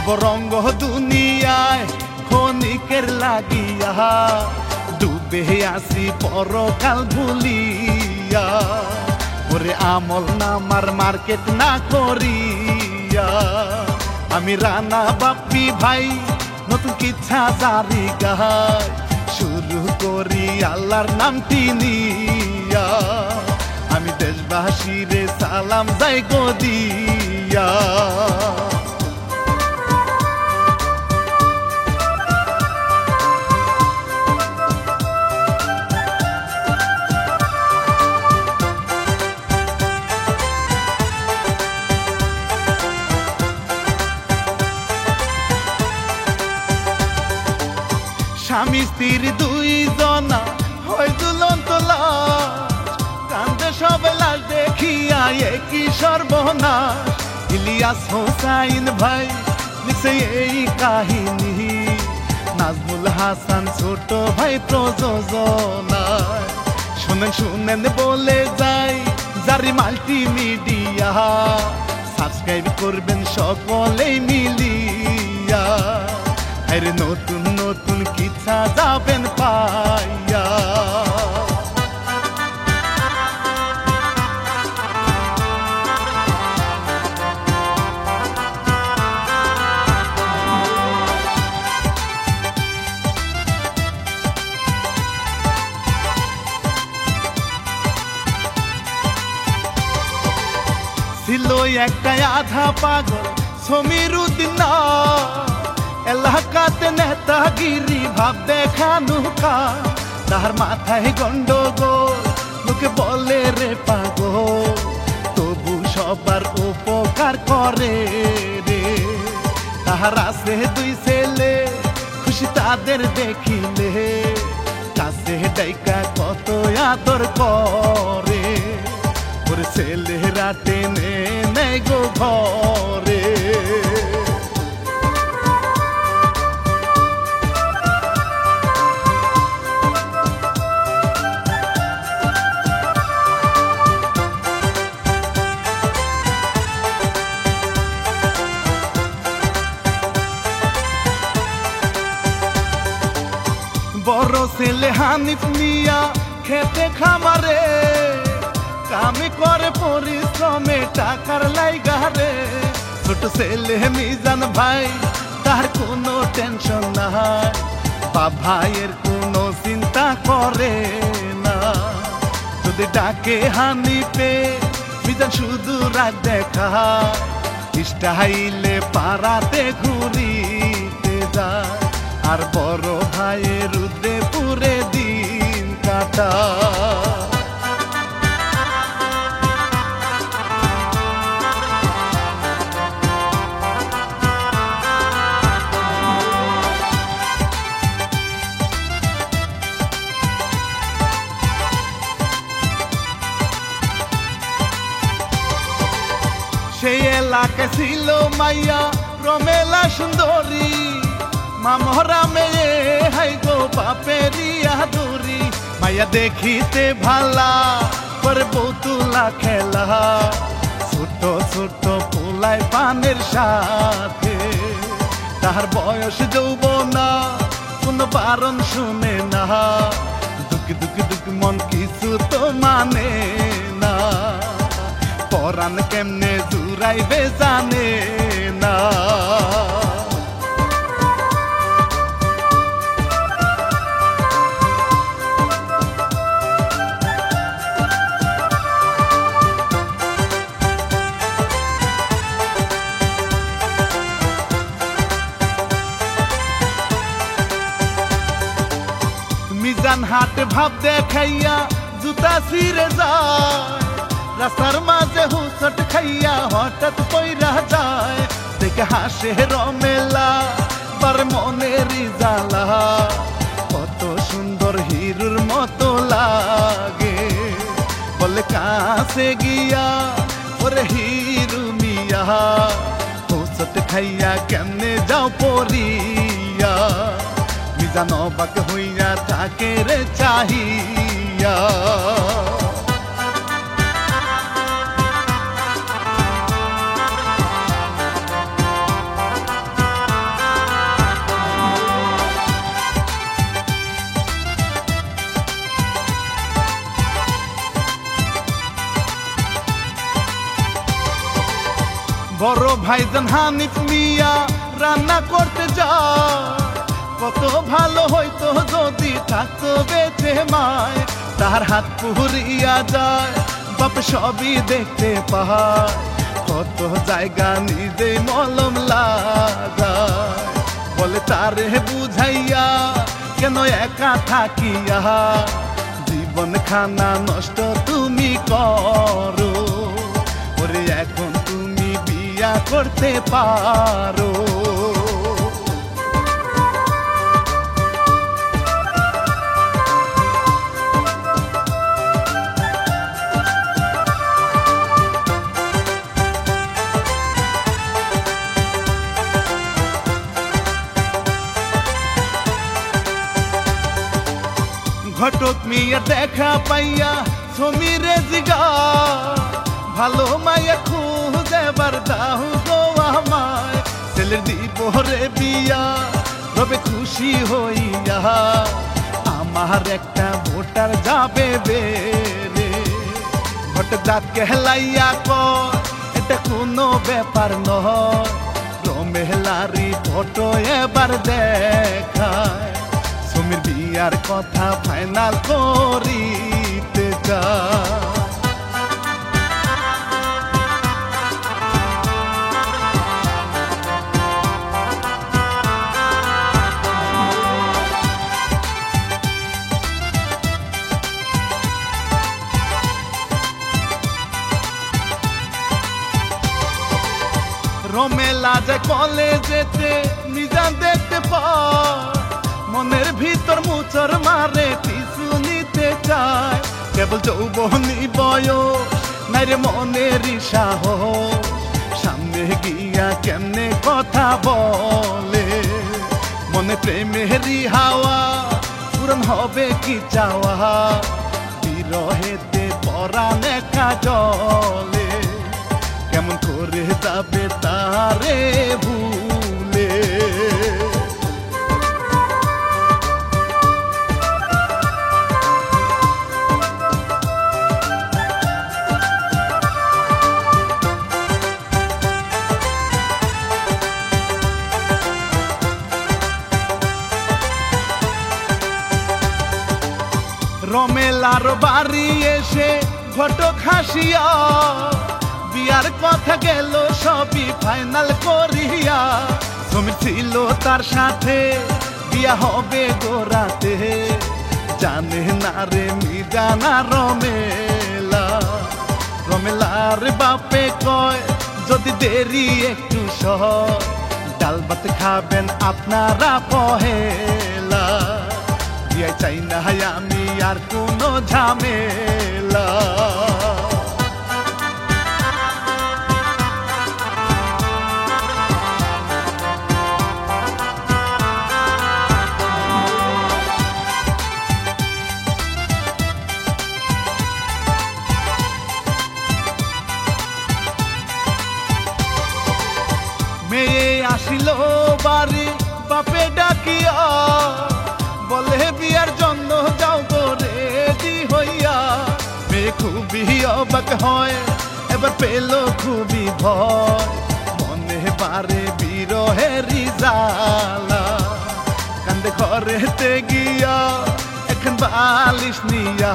সব রঙ্গ দুনিয়ায় ক্ষণিকের লাগিয়া ডুবে আসি পরকাল ভুলিয়া ওরে আমল নামার মার্কেট না করিয়া আমি রানা বাপ্পি ভাই নতুন কিচ্ছা জারি গায় শুরু করি আল্লাহর নামটি নিয়া আমি দেশবাসীরে সালাম যাই গো দিয়া স্বামী স্ত্রীর দুইজনা হয় দুলন্ত লাশ কান্দে সবে লাশ দেখিয়া কি সর্বনাশ ইলিয়াস হোসাইন ভাই লিখছে এই কাহিনী নাজমুল হাসান ছোট ভাই প্রযোজনায় শুনেন শুনেন বলে যাই জারি মাল্টিমিডিয়া সাবস্ক্রাইব করবেন সকলেই মিলিয়া আরে নতুন নতুন কিচ্ছা যাবেন পাইয়া ছিল একটা আধা পাগল সমীরুদ্দিন এলাকাতে নেতাগিরি ভাব দেখানো কা তার মাথায় গন্ডগোল লোকে বলে রে পাগল তবু সবার উপকার করে রে তাহার আছে দুই ছেলে খুশি তাদের দেখিলে কাছে ডাইকা কত আদর করে ওর ছেলেরা টেনে নেয় গো ঘরে বড় ছেলে হানিফ মিয়া খেতে খামারে কামে করে পরিশ্রমে টাকার লাইগারে ছোট ছেলে মিজান ভাই তার কোনো টেনশন নাই বাপ ভাইয়ের কোনো চিন্তা করে না যদি ডাকে হানিফে মিজান শুধু রাগ দেখা স্টাইলে পাড়াতে ঘুরিতে যায় আর বড় ভাইয়ের উদয়পুরে দিন কাটা সেই এলাকায় ছিল মাইয়া রমেলা সুন্দরী মামহরা মেয়ে হাই গো বাপেরি আদুরি মাইয়া দেখিতে ভালা করে বৌতুলা খেলা ছোট ছোট পোলায় পানের সাথে তাহার বয়স যৌবনা কোন বারণ শুনে না দুঃখ দুঃখ দুঃখ মন কিছু তো মানে না পরাণ কেমনে জুড়াইবে জানে না মিজান হাট ভাব দেখাইয়া জুতা ছিঁড়ে যায় রাস্তার মাঝে হুসট খাইয়া হঠাৎ পইরা যায় দেখে হাসে রমেলা বার মনের জ্বালা কত সুন্দর হিরুর মতো লাগে বলে কাছে গিয়া ওরে হিরু মিয়া হুসট খাইয়া কেমনে যাও পরিয়া মিজান অবাক হইয়া থাকে রে চাহিয়া বড় ভাইজান হানিফ মিয়া রান্না করতে যায়, কত ভালো হইতো যদি থাকতো বেঁচে মায়। তার হাত পুরিয়া যায়, বাপ সবই দেখতে পায়, কত জায়গা নিজেই মলম লাগায়। বলে তারে বুঝাইয়া কেন একা থাকিয়া জীবন খানা নষ্ট তুমি করো, ওরে এখন তুমি বিয়া করতে পারো। ঘটক মিয়া দেখা পাইয়া সমীরে জিগা, ভালো মায়া খুঁজেবার দাও গো আমায়। ছেলের দিব রে বিয়া তবে খুশি হইয়া, আমার একটা ভোটার যাবে বেরে। ঘটক দাঁত কেহলাইয়া কর এটা কোনো ব্যাপার নয়, রমেলারি ফটো এবার দেখায়, সমীর বিয়ার কথা ফাইনাল করিতে চায়। রমেলা যে কলেজেতে মিজান দেখতে পায়, মনের ভিতর মুচর মারে পিছু নিতে চায়। কেবল যৌবনী বয়স নাই রে মনের সাহস, সামনে গিয়া কেমনে কথা বলে। মনে প্রেমেরই হাওয়া পূরণ হবে কি চাওয়া, বিরহেতে পরাণ একা জলে, কেমন করে যাবে তারে ভুলে। রমেলার বাড়ি এসে ঘটক হাসিয়া, বিয়ার কথা গেল সবই ফাইনাল করিয়া। সমীর ছিল তার সাথে বিয়া হবে গোরাতে, জানে না রে মিজানা রমেলা। রমেলার বাপে কয় যদি দেরি একটু সহ, ডাল ভাত খাবেন আপনারা পহেলা। বিয়ে চাই না আমি আর কোনো ঝামেলা। মেয়ে আসিল বাড়ি বাপে ডাকিয়া, বলে বিয়ার জন্য যাও গো রেডি হইয়া। মেয়ে খুবই অবাক হয়, এবার পেল খুবই ভয়, মনে বারে বিরহেরি জ্বালা। কান্দে ঘরেতে গিয়া এখন বালিশ নিয়া,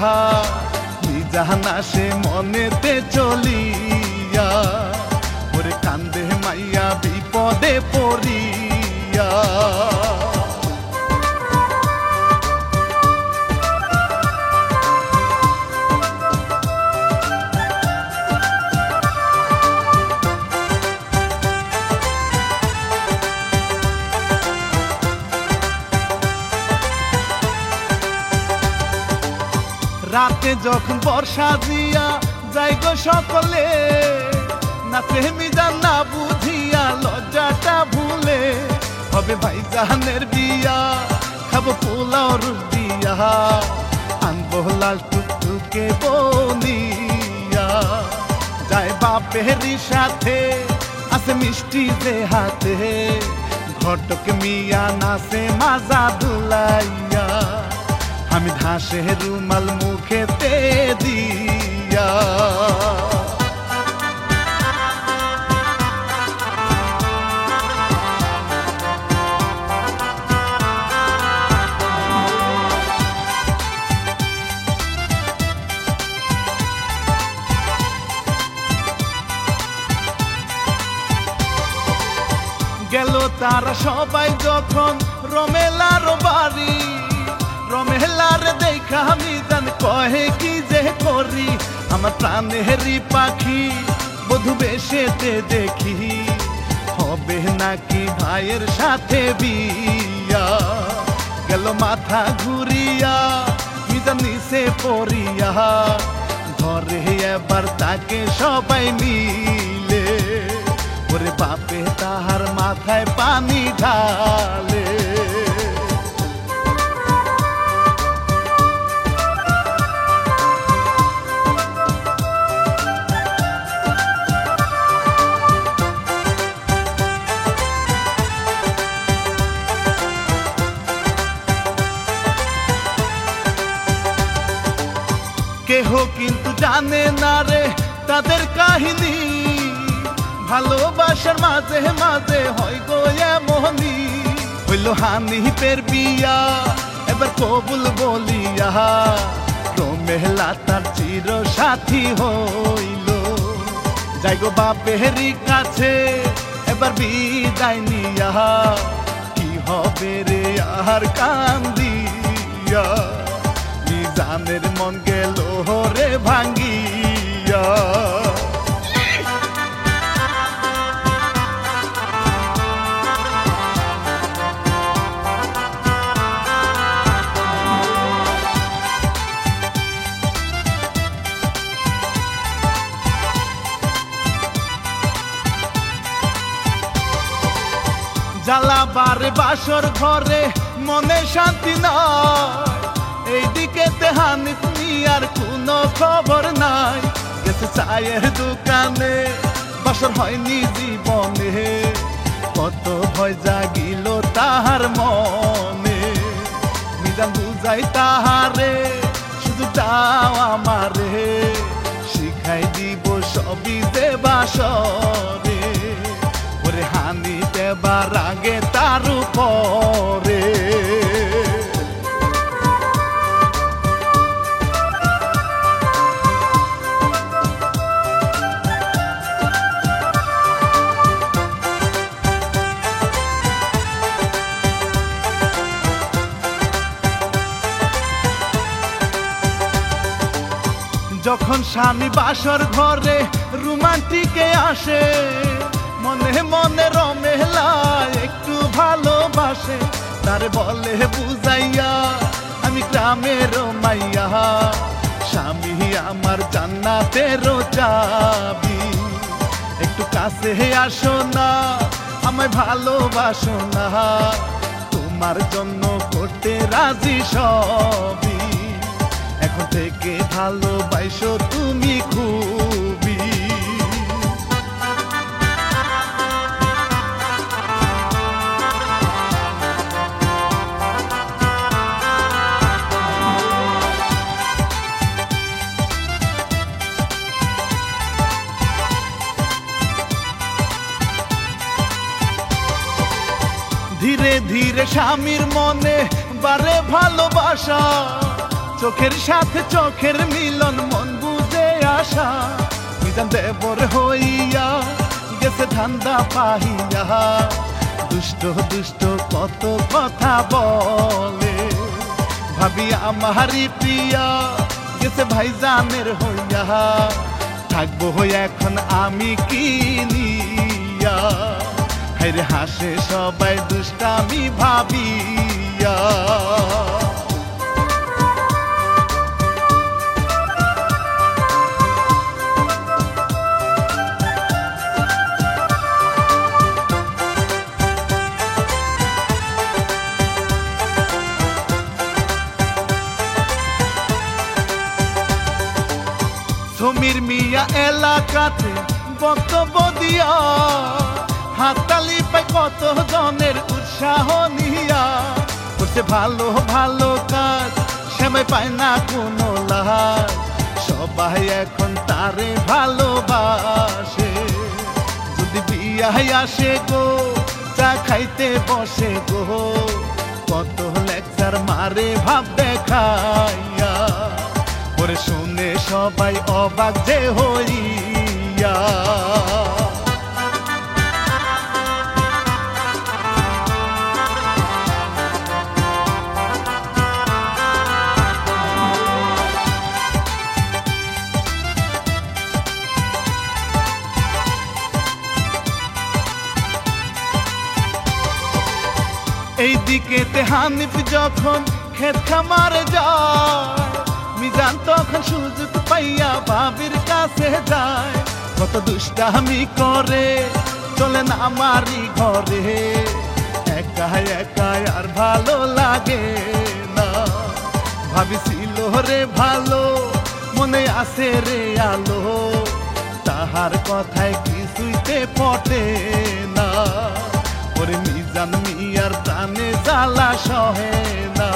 নিজানা সে মনেতে চলিয়া, ওরে কান্দে মাইয়া বিপদে পড়িয়া। রাতে যখন বর্ষা দিয়া যাই গো সকলে, নাচে মিজান না বুঝিয়া লজ্জাটা ভুলে। হবে ভাইজানের বিয়া খাবো পোলাও রুটিয়া, আনবো লাল টুকটুকে বনিয়া। যায় বাপেরই সাথে আছে মিষ্টি যে হাতে, ঘটক মিয়া নাচে মাজা দুলাইয়া, আমি ধাসে রুমাল মুখেতে দিয়া। আমরা সবাই যখন রমেলার বাড়ি, রমেলার দেখা মিজান কহে কি যে করি, আমার প্রাণেরই পাখি বধূ বেশেতে দেখি, হবে নাকি ভাইয়ের সাথে বিয়া। গেল মাথা ঘুরিয়া মিজান নিচে পড়িয়া, ঘরে এবার তাকে সবাই মিলে, ওরে বাপে তাহার মাথায় পানি ঢালে। কেহ কিন্তু জানে না রে তাদের কাহিনী, ভালোবাসার মাঝে মাঝে হয় গো এমনি। হইল হানিফের বিয়া এবার কবুল বলিয়া, রমেলা তার চির সাথী হইল, যাই গো বাপেরই কাছে এবার বিদায় নিয়া, কি হবে রে আর কান্দিয়া, মিজানের মন গেল রে ভাঙ্গিয়া। জ্বালাবারে বাসর ঘরে মনে শান্তি নাই, এইদিকে হানিফ মিয়ার কোনো খবর নাই, গেছে চায়ের দোকানে বাসর হয়নি জীবনে, কত ভয় জাগিল তাহার মনে, মিজান বুঝাই তাহারে শুধু দাও আমারে, শিখাই দিব সবই যে বাসরে, ওরে হানি দেবার আগে তার উপরে। যখন স্বামী বাসর ঘরে রোমান্টিকে আসে, মনে মনে রমেলা একটু ভালোবাসে, তার বলে বুঝাইয়া আমি গ্রামের মাইয়া, স্বামী আমার জান্নাতের চাবি, একটু কাছে আসো না আমায় ভালোবাসো না, তোমার জন্য করতে রাজি সবই, এখন থেকে ভালোবাসো তুমি খুবই। ধীরে ধীরে স্বামীর মনে বাড়ে ভালোবাসা, চোখের সাথে চোখের মিলন মন বুঝে আসা, মিজান দেবর হইয়া গেছে ধান্দা পাহিয়া, দুষ্ট দুষ্ট কত কথা বলে, ভাবি আমারই প্রিয়া গেছে ভাইজানের হইয়া, থাকবো এখন আমি কি নিয়া, হায়রে হাসে সবাই দুষ্টামি ভাবিয়া। সমীর মিয়া এলাকাতে বক্তব্য দিয়া, হাততালি পায় কত জনের উৎসাহ নিয়া, করছে ভালো ভালো কাজ সময় পায় না কোনো লাজ, সবাই এখন তারে ভালোবাসে, যদি বিয়ায় আসে গো চা খাইতে বসে গো, কত লেকচার মারে ভাব দেখাইয়া, ওরে শুনে সবাই অবাক যে হইয়া। এদিকেতে হানিফ যখন ক্ষেত খামারে যায়, মিজান তখন সুযোগ পাইয়া ভাবির কাছে যায়। কত দুষ্টামি করে চলে না আমারই ঘরে, একা একা আর ভালো লাগে না। ভাবিছিল রে ভালো, মনে আছে রে আলো, তাহার কথায় কিছুইতে পটে না। ওরে মিজান মিয়ার প্রাণে জ্বালা সহে না।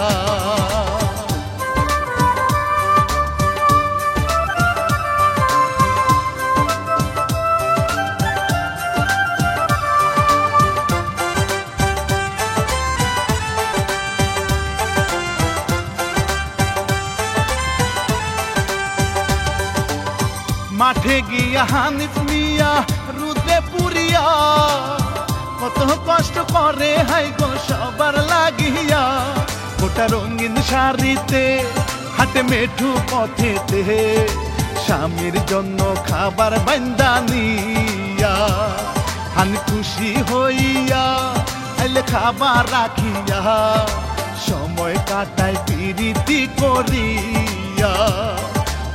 মাঠে গিয়া হানিফ মিয়া রুদ্রে পুরিয়া, কত কষ্ট করে হাই গো সবার লাগিয়া। গোটা রঙিন শাড়িতে হাটে মেঠু পথেতে, স্বামীর জন্য খাবার বান্দা নিয়া। হানি খুশি হইয়া আইলে খাবার রাখিয়া, সময় কাটায় পিরিতি করিয়া।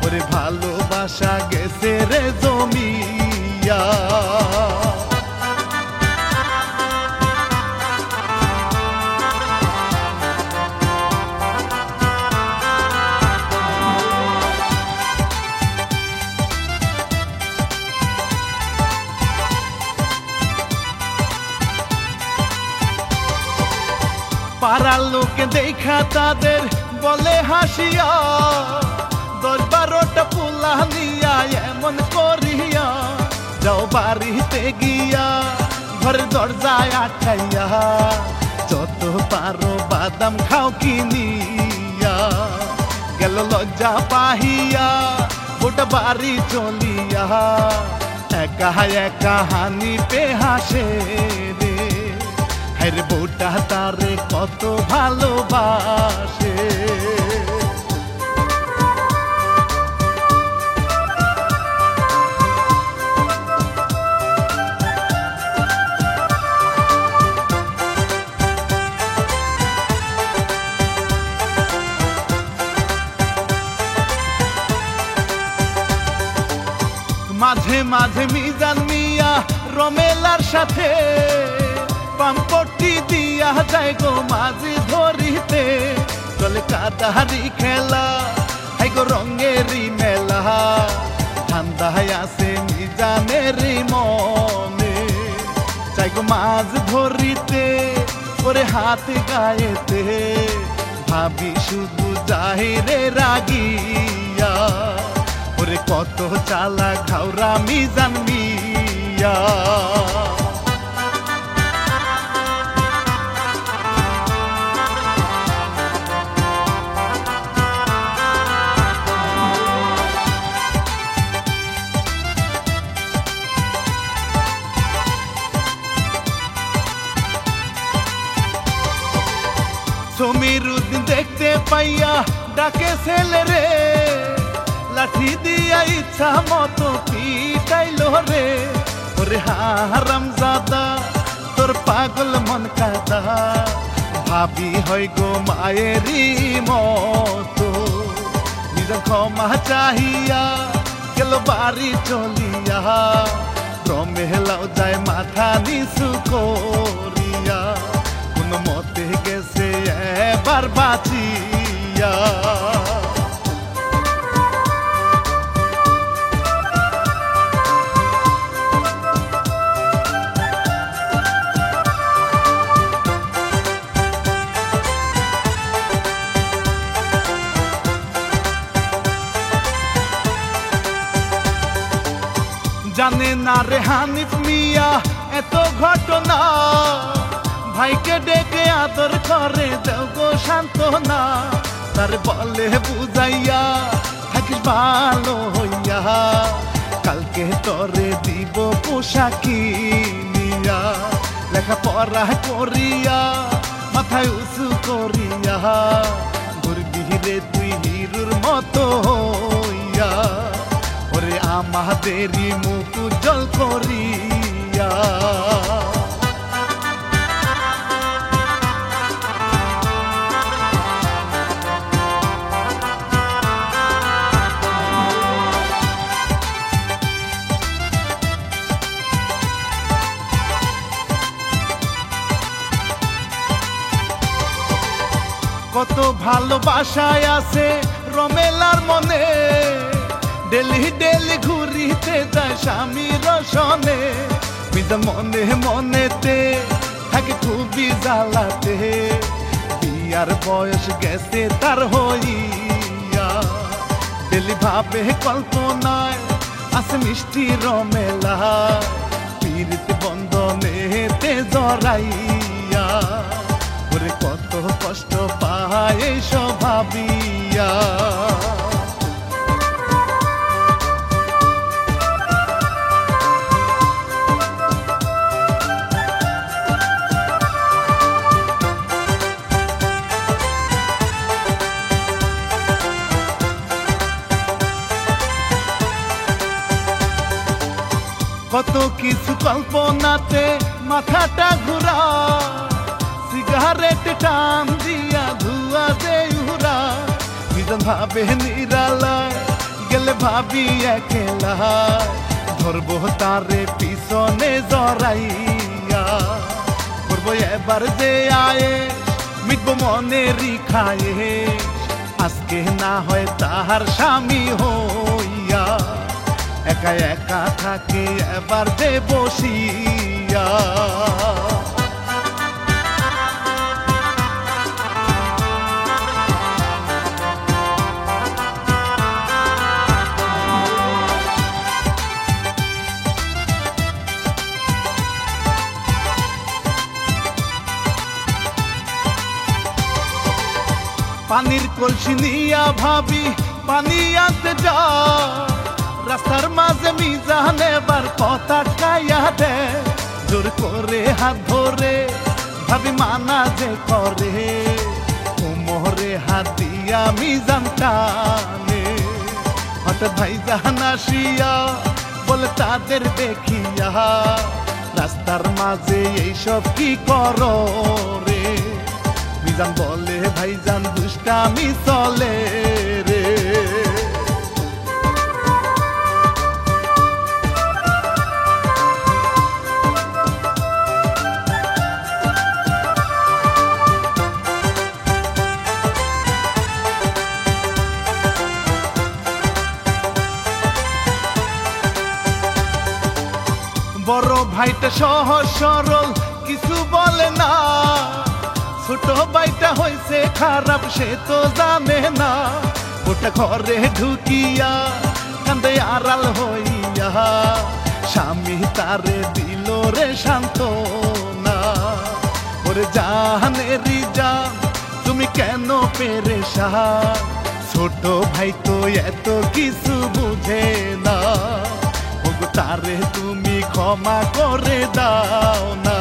ওরে ভালোবাসা গেছে রে জমিয়া। পাড়ার লোকে দেখা তাদের বলে হাসিয়া, 10-12টা পোলা নিয়া এমন করিয়া। যাও বাড়িতে গিয়া ঘরের দরজায় আটকাইয়া, যত পারো বাদাম খাও কিনিয়া। গেল লজ্জা পাহিয়া গোটা বাড়ি চলিয়া, একা একা হানিফে হাসে রে। হ্যাঁ বউটা তারে কত ভালোবাসে। মাঝে মাঝে মিজান মিয়া রমেলার সাথে, পাম্পটি দিয়া যায় গো মাঝি ধরিতে। চলে কাটাহারি খেলা হাই গো রঙেরই মেলা, ঠান্ডায় আছে মিজানেরই মনে। চাই গো মাছ ধরিতে করে হাত গায়েতে, ভাবি শুধু যাহিরে রাগিয়া। ওরে কত চালা ঘাওরা মিজান মিয়া। সমীরুদ্দিন দেখতে পাইয়া ডাকে ছেলে রে, লাঠি দিয়া ইচ্ছা মতো পিটাইল রে। ওরে হারামজাদা তোর পাগল মন কাদা, ভাবি হয় গো মায়েরই মতো। নিজের ক্ষমা চাহিয়া গেল বাড়ি চলিয়া, রমেলাও যায় মাথা নিচু করিয়া। কোন মতে গেছে এবার বাঁচিয়া। জানে না রে হানিফ মিয়া এত ঘটনা, ভাইকে ডেকে আদর করে দেও গো সান্ত্বনা। তার বলে বুঝাইয়া থাকিস ভালো হইয়া, কালকে তরে দিব পোশাক কিনিয়া। লেখাপড়া করিয়া মাথায় উঁচু করিয়া, ঘুরবি রে তুই হিরুর মতো হইয়া। ওরে আমাদেরই মুখ উজ্জ্বল করিয়া। কত ভালোবাসায় আছে রমেলার মনে, ডেলি ডেলি ঘুরিতে যায় স্বামীর সনে। মিজান মনে মনেতে থাকে খুবই জ্বালাতে, বিয়ার বয়স গেছে তার হইয়া। ডেলি ভাবে কল্পনায় আছে মিষ্টি রমেলা, পীড়িত বন্ধনেতে জড়াইয়া। ওরে কত কষ্ট পায় এইসব ভাবিয়া। কত কিছু কল্পনাতে মাথাটা ঘুরা, সিগারেট টান দিয়া ধুয়া দে উড়া। মিজান ভাবে নিরালায় গেলে ভাবি একলা, ধরবো তারে পিছনে জড়াইয়া। করবো এবার যে আয়ে মিটবো মনেরই খায়ে, আজকে না হয় তাহার স্বামী হইয়া। একা একা থাকে এবার দে বসিয়া। পানির কলসি নিয়া ভাবি পানি আনতে যা, রাস্তার মাঝে মিজান এবার কথা কাইয়া দে। জোর করে হাত ধরে ভাবি মানা যে করে, কোমরে হাত দিয়া মিজান টানে। হঠাৎ ভাইজান আসিয়া বলে তাদের দেখিয়া, রাস্তার মাঝে এইসব কি করো রে। মিজান বলে ভাইজান দুষ্টামি চলে রে। বড় ভাইটা সহজ সরল কিছু বলে না, ছোট ভাইটা হয়েছে খারাপ সে তো জানে না। ওটা ঘরে ঢুকিয়া কান্দে আড়াল হইয়া, স্বামী তারে দিল রে সান্ত্বনা। ওরে জানেরি জান তুমি কেন পেরেশান, ছোট ভাই তো এত কিছু বুঝে না। তারে তুমি ক্ষমা করে দাও না।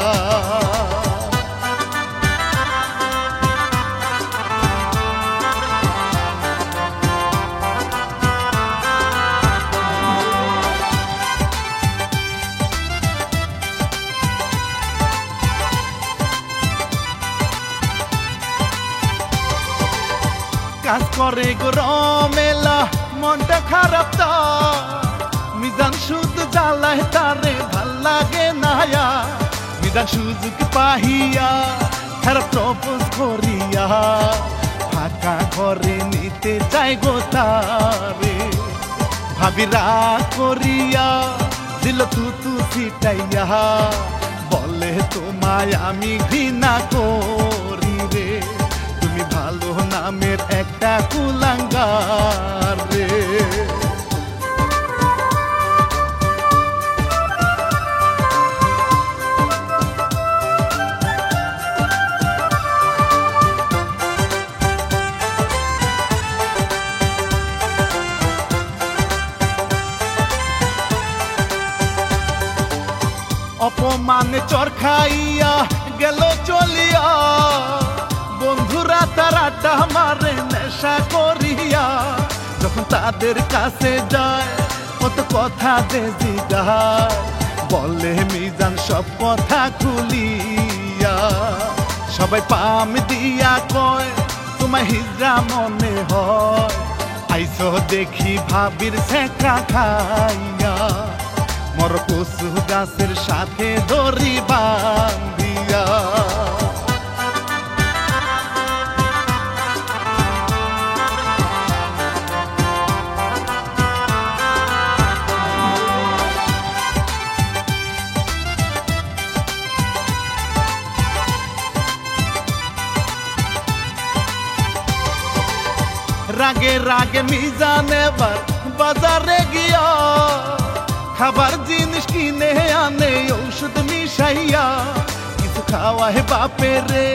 কাজ করে গো রমেলা মনটা খারাপ তার, মিজান শুধু জ্বালায় তারে ভাল লাগে না। মিজান সুযোগ পাহিয়া খারাপ প্রপোজ করিয়া, ফাঁকা ঘরে নিতে চাই গো তারে। ভাবিরা করিয়া দিল তুতু ছিটাইয়া, বলে তোমায় আমি ঘৃণা করি রে। তুমি ভালো নামের একটা কুলাঙ্গার রে। অপমানে চর খাইয়া গেল চলিয়া, বন্ধুরা তারা আড্ডা মারে নেশা করিয়া। যখন তাদের কাছে যায় কত কথা দে জিগায়, বলে মিজান সব কথা খুলিয়া। সবাই পাম দিয়া কয় তোমায় হিজড়া মনে হয়, আইসো দেখি ভাবির ছেঁকা খাইয়া। মর কচু গাছের সাথে দড়ি বান্ধিয়া। রাগে রাগে মিজান এবার বাজারে গিয়া খাবার জিনিস কিনে আনে ঔষধ মিশাইয়া কিছু খাওয়ায় বাপে রে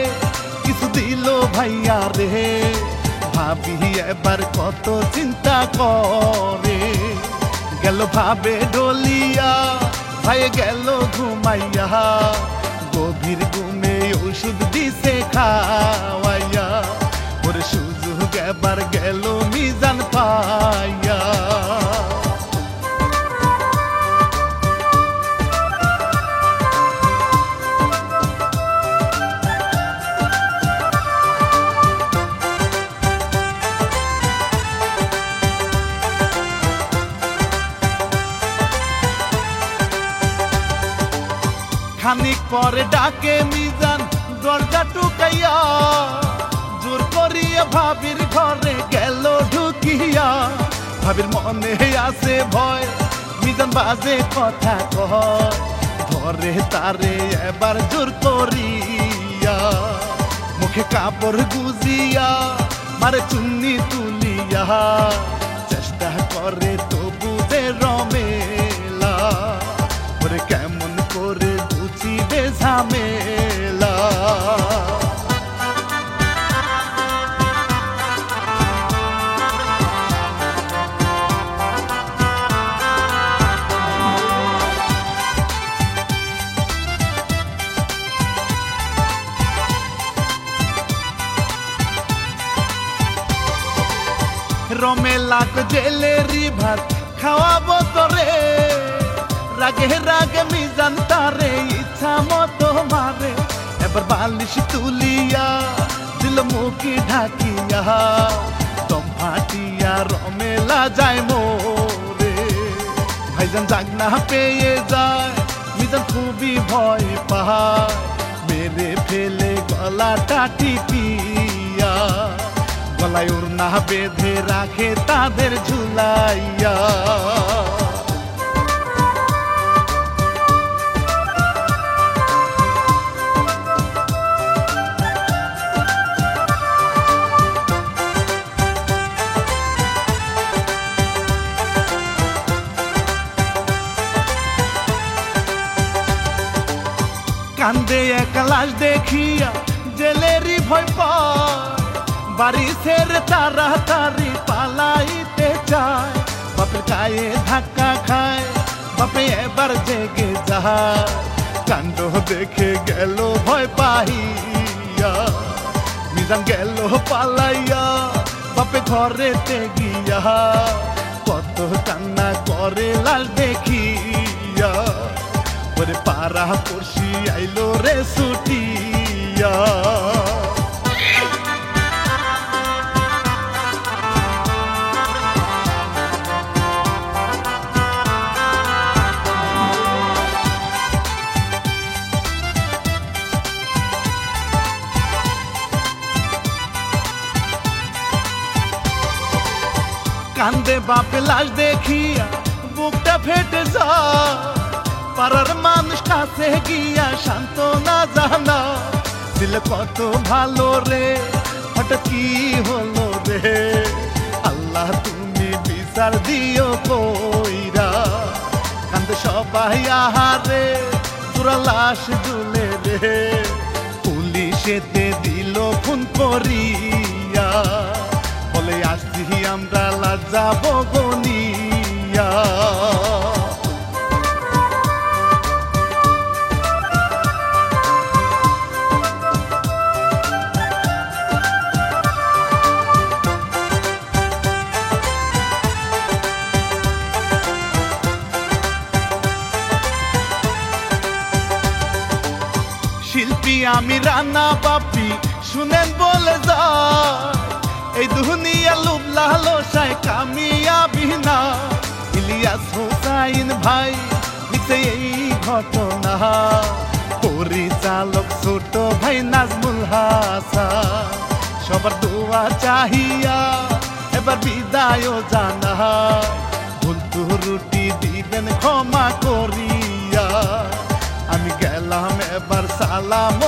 কিছু দিল ভাইয়া রে ভাবি এবার কত চিন্তা করে গেল ভাবে ডলিয়া ভাই গেল ঘুমাইয়া গভীর ঘুমে ওষুধ দিছে খাওয়াইয়া ওর সুযোগ এবার গেল মিজান পাইয়া খানিক পরে ডাকে মিজান দরজা টুকাইয়া জোর করিয়া ভাবির ঘরে গেল ঢুকিয়া ভাবির মনে আছে ভয় মিজান বাজে কথা কয় ধরে তারে এবার জোর করিয়া মুখে কাপড় গুজিয়া মারে চুন্নি তুলিয়া চেষ্টা করে তবু যে রমেলা ওরে কেমন করে বুঝিবে ঝামেলা রমেলাকে জেলেরি ভাত খাওয়াবো তোরে রাগে রাগে মিজান তারে ইচ্ছা মতো মারে এবার বালিশ তুলিয়া দিল মুখি ঢাকিয়া দম ফাটিয়া রমেলা যায় মোরে ভাইজান জাগনা পেয়ে যায় মিজান খুবই ভয় পায় মেরে ফেলে গলাটা টিপিয়া গলায় ওড়না বেঁধে রাখে তাদের ঝুলাইয়া কান্দে এক লাশ দেখিয়া জেলেরি ভয় পায় বাড়ি ছেড়ে তাড়াতাড়ি পালাইতে চায় বাপের গায়ে ধাক্কা খায় বাপে এবার জেগে যায় কাণ্ড দেখে গেল ভয় পাইয়া মিজান গেল পালাইয়া বাপে ঘরেতে গিয়া কত কান্না করে লাশ দেখিয়া ওরে পাড়া পড়শি আইলো রে ছুটিয়া কান্দে বাপে লাশ দেখিয়া বুকটা ফেটে যায় পাড়ার মানুষ কাছে গিয়া সান্ত্বনা জানা দিল কত ভালো রে হঠাৎ কি হলো রে আল্লাহ তুমি বিচার দিও কইরা কান্দে সবাই আহারে পুরা লাশ ঝুলে রে পুলিশেতে দিল ফোন করিয়া বলে আসছি আমরা লাজাবো গনিয়া শিল্পী আমি রানা বাপি শুনেন বলে যায় এই দুনিয়া লোভ লালসায় কামিয়াবি না ইলিয়াস হোসাইন ভাই লিখছে এই ঘটনা পরিচালক ছোট ভাই নাজমুল হাসান সবার দোয়া চাহিয়া এবার বিদায় জানা ভুল ত্রুটি দিবেন ক্ষমা করিয়া আমি গেলাম এবার সালাম